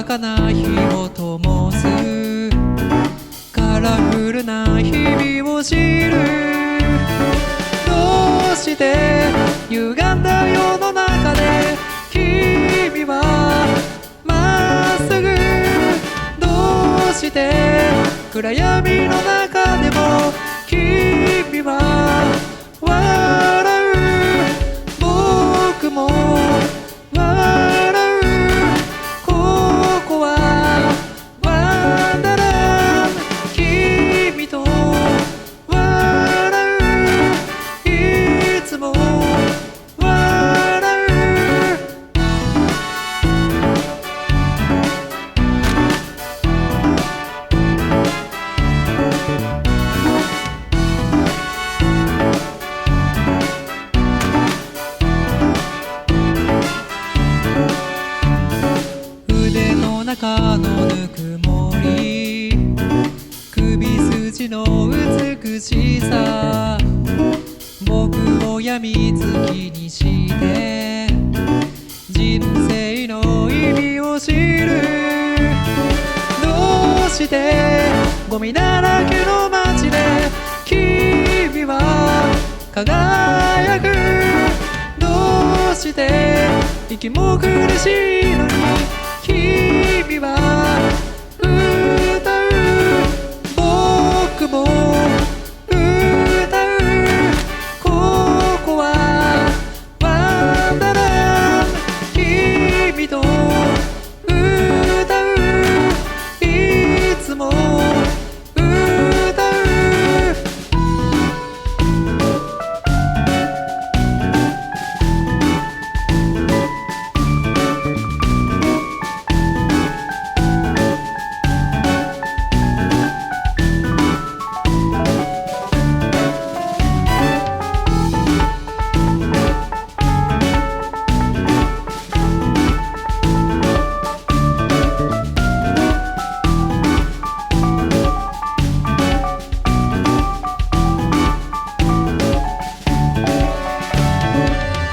かな火を灯すカラフルな日々を知る。どうして歪んだ世の中で君はまっすぐ、どうして暗闇の中でも君は笑う。僕も笑う。ここはワンダーランド。君と笑う。いつも笑う。腕の中のぬくもり、首筋の美しさ、僕を病みつきにして人生の意味を知る。どうしてゴミだらけの街で君は輝く。どうして息も苦しいのに君は歌う。僕も歌う。ここはワンダーランド。君と歌う。いつも歌う。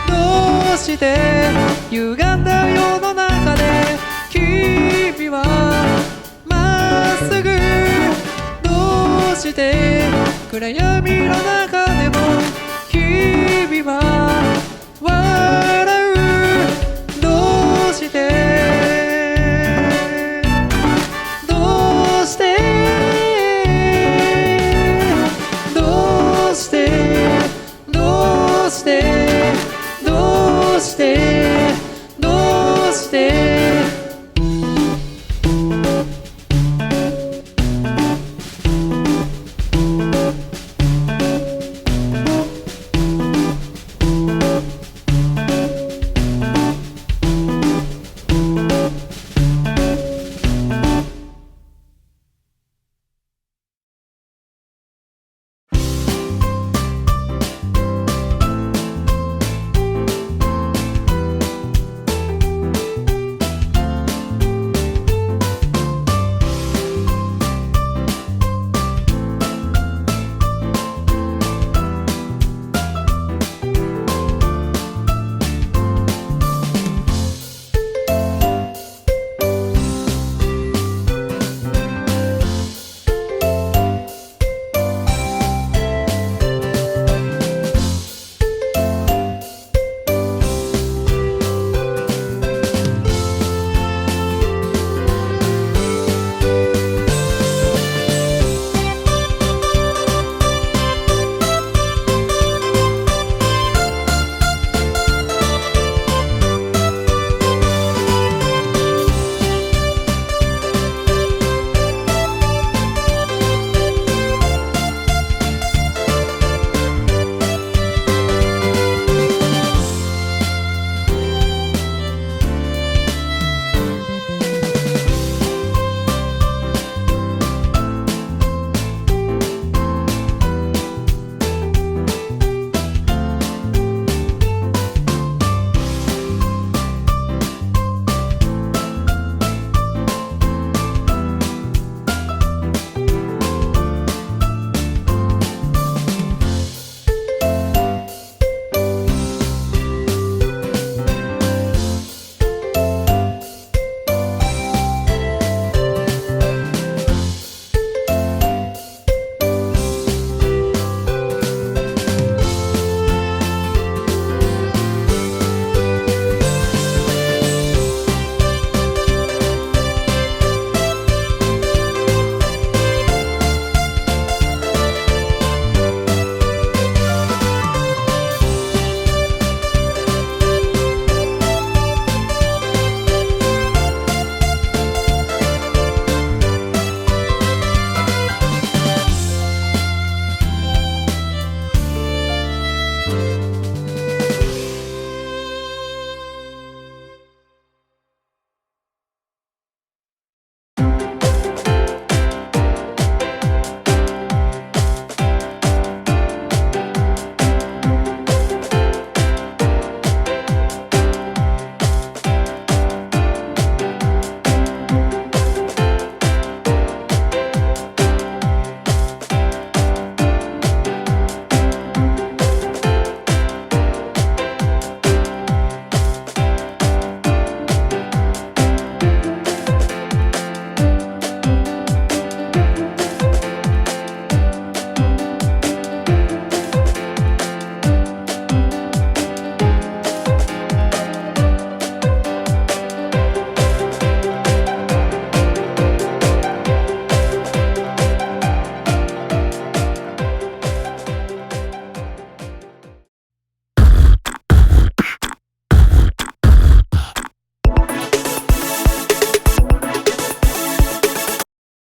どうして歪んだ世の中で君はまっすぐ、どうして暗闇の中でも君は